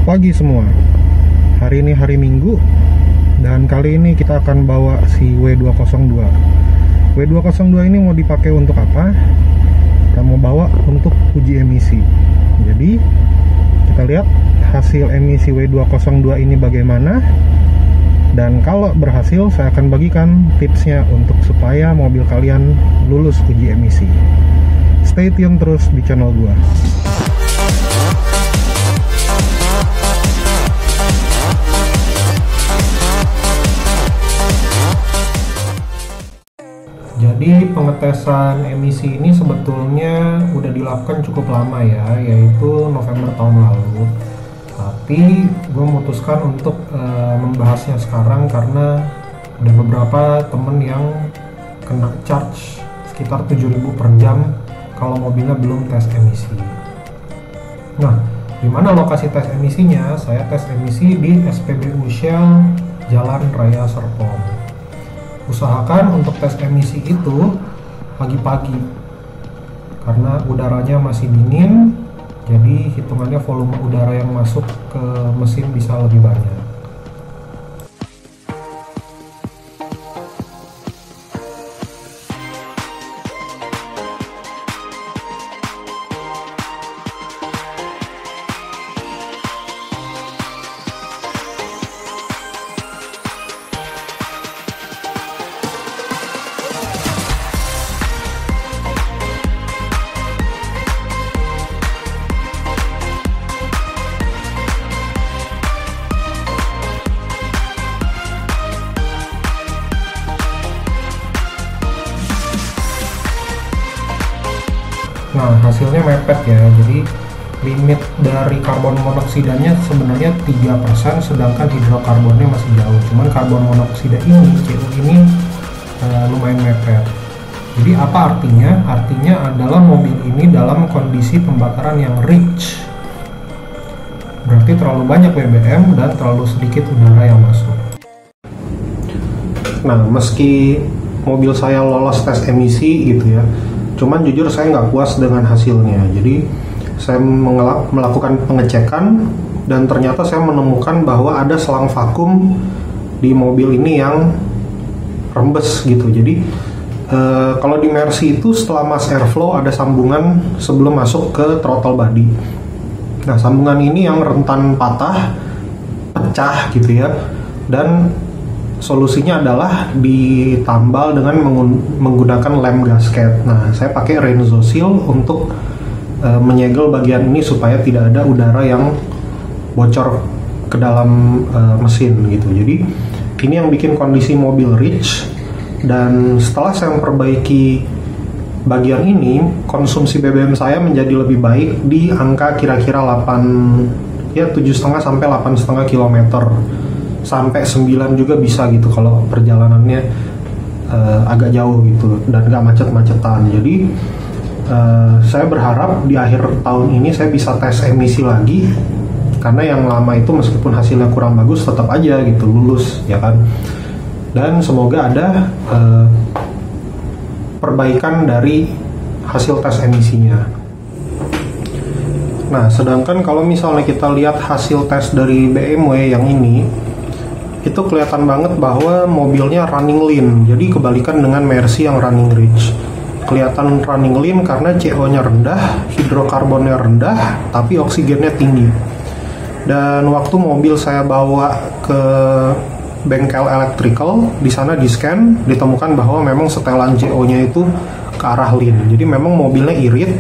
pagi semua. Hari ini hari Minggu, dan kali ini kita akan bawa si W202. W202 ini mau dipakai untuk apa? Kita mau bawa untuk uji emisi. Jadi kita lihat hasil emisi W202 ini bagaimana. Dan kalau berhasil, saya akan bagikan tipsnya untuk supaya mobil kalian lulus uji emisi. Stay tune terus di channel gua. Jadi pengetesan emisi ini sebetulnya udah dilakukan cukup lama ya, yaitu November tahun lalu. Tapi gue memutuskan untuk membahasnya sekarang karena ada beberapa temen yang kena charge sekitar 7.000 per jam kalau mobilnya belum tes emisi. Nah, di mana lokasi tes emisinya? Saya tes emisi di SPBU Shell Jalan Raya Serpong. Usahakan untuk tes emisi itu pagi-pagi karena udaranya masih dingin, jadi hitungannya volume udara yang masuk ke mesin bisa lebih banyak. Nah, hasilnya mepet ya. Jadi limit dari karbon monoksidanya sebenarnya 3%, sedangkan hidrokarbonnya masih jauh. Cuman karbon monoksida ini, CO ini lumayan mepet. Jadi apa artinya? Artinya adalah mobil ini dalam kondisi pembakaran yang rich. Berarti terlalu banyak BBM dan terlalu sedikit udara yang masuk. Nah, meski mobil saya lolos tes emisi gitu ya, cuman jujur saya nggak puas dengan hasilnya. Jadi saya melakukan pengecekan dan ternyata saya menemukan bahwa ada selang vakum di mobil ini yang rembes gitu. Jadi kalau di Mercy itu setelah mass airflow ada sambungan sebelum masuk ke throttle body. Nah, sambungan ini yang rentan patah, pecah gitu ya, dan solusinya adalah ditambal dengan menggunakan lem gasket. Nah, saya pakai Renzo Seal untuk menyegel bagian ini supaya tidak ada udara yang bocor ke dalam mesin gitu. Jadi ini yang bikin kondisi mobil rich. Dan setelah saya memperbaiki bagian ini, konsumsi BBM saya menjadi lebih baik di angka kira-kira 7,5 sampai 8,5 km. Sampai 9 juga bisa gitu kalau perjalanannya agak jauh gitu dan gak macet-macetan. Jadi saya berharap di akhir tahun ini saya bisa tes emisi lagi, karena yang lama itu meskipun hasilnya kurang bagus tetap aja gitu lulus ya kan. Dan semoga ada perbaikan dari hasil tes emisinya. Nah, sedangkan kalau misalnya kita lihat hasil tes dari BMW yang ini, itu kelihatan banget bahwa mobilnya running lean. Jadi kebalikan dengan Mercy yang running rich. Kelihatan running lean karena CO-nya rendah, hidrokarbonnya rendah, tapi oksigennya tinggi. Dan waktu mobil saya bawa ke bengkel electrical, di sana di scan ditemukan bahwa memang setelan CO-nya itu ke arah lean. Jadi memang mobilnya irit.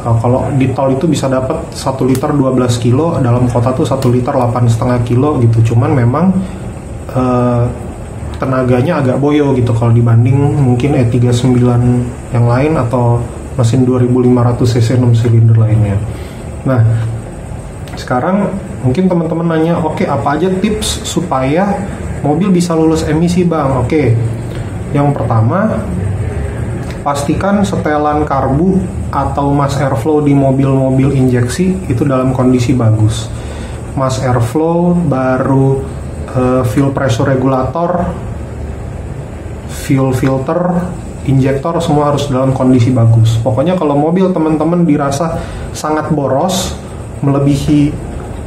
Kalau di tol itu bisa dapat 1 liter 12 kilo, dalam kota tuh 1 liter 8,5 kilo gitu. Cuman memang tenaganya agak boyo gitu kalau dibanding mungkin E39 yang lain atau mesin 2500 cc 6 silinder lainnya. Nah, sekarang mungkin teman-teman nanya, oke, apa aja tips supaya mobil bisa lulus emisi bang? Oke, yang pertama, pastikan setelan karbu atau mass airflow di mobil-mobil injeksi itu dalam kondisi bagus. Mass airflow, baru fuel pressure regulator, fuel filter, injektor semua harus dalam kondisi bagus. Pokoknya kalau mobil teman-teman dirasa sangat boros, melebihi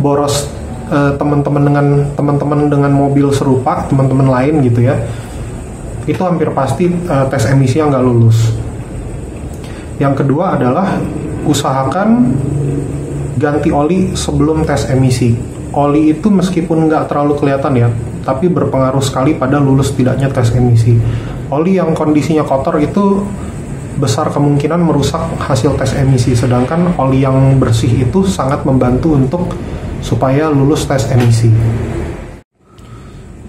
boros teman-teman dengan mobil serupa, teman-teman lain gitu ya, itu hampir pasti tes emisinya nggak lulus. Yang kedua adalah usahakan ganti oli sebelum tes emisi. Oli itu meskipun nggak terlalu kelihatan ya, tapi berpengaruh sekali pada lulus tidaknya tes emisi. Oli yang kondisinya kotor itu besar kemungkinan merusak hasil tes emisi, sedangkan oli yang bersih itu sangat membantu untuk supaya lulus tes emisi.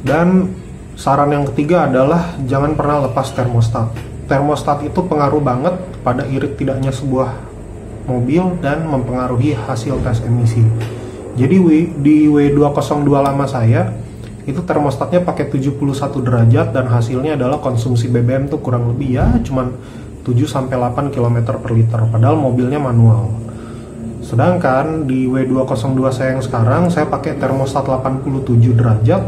Dan saran yang ketiga adalah jangan pernah lepas termostat. Termostat itu pengaruh banget pada irit tidaknya sebuah mobil dan mempengaruhi hasil tes emisi. Jadi di W202 lama saya itu termostatnya pakai 71 derajat dan hasilnya adalah konsumsi BBM tuh kurang lebih ya cuman 7-8 km per liter, padahal mobilnya manual. Sedangkan di W202 saya yang sekarang saya pakai termostat 87 derajat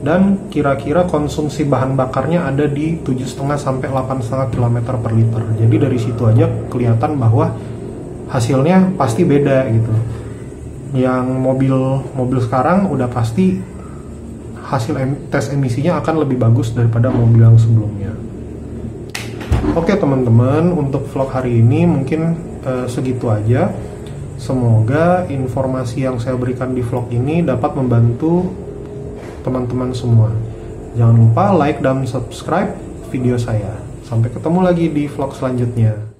dan kira-kira konsumsi bahan bakarnya ada di 7,5-8,5 km per liter. Jadi dari situ aja kelihatan bahwa hasilnya pasti beda gitu. Yang mobil sekarang udah pasti hasil tes emisinya akan lebih bagus daripada mobil yang sebelumnya. Oke teman-teman, untuk vlog hari ini mungkin segitu aja. Semoga informasi yang saya berikan di vlog ini dapat membantu teman-teman semua. Jangan lupa like dan subscribe video saya. Sampai ketemu lagi di vlog selanjutnya.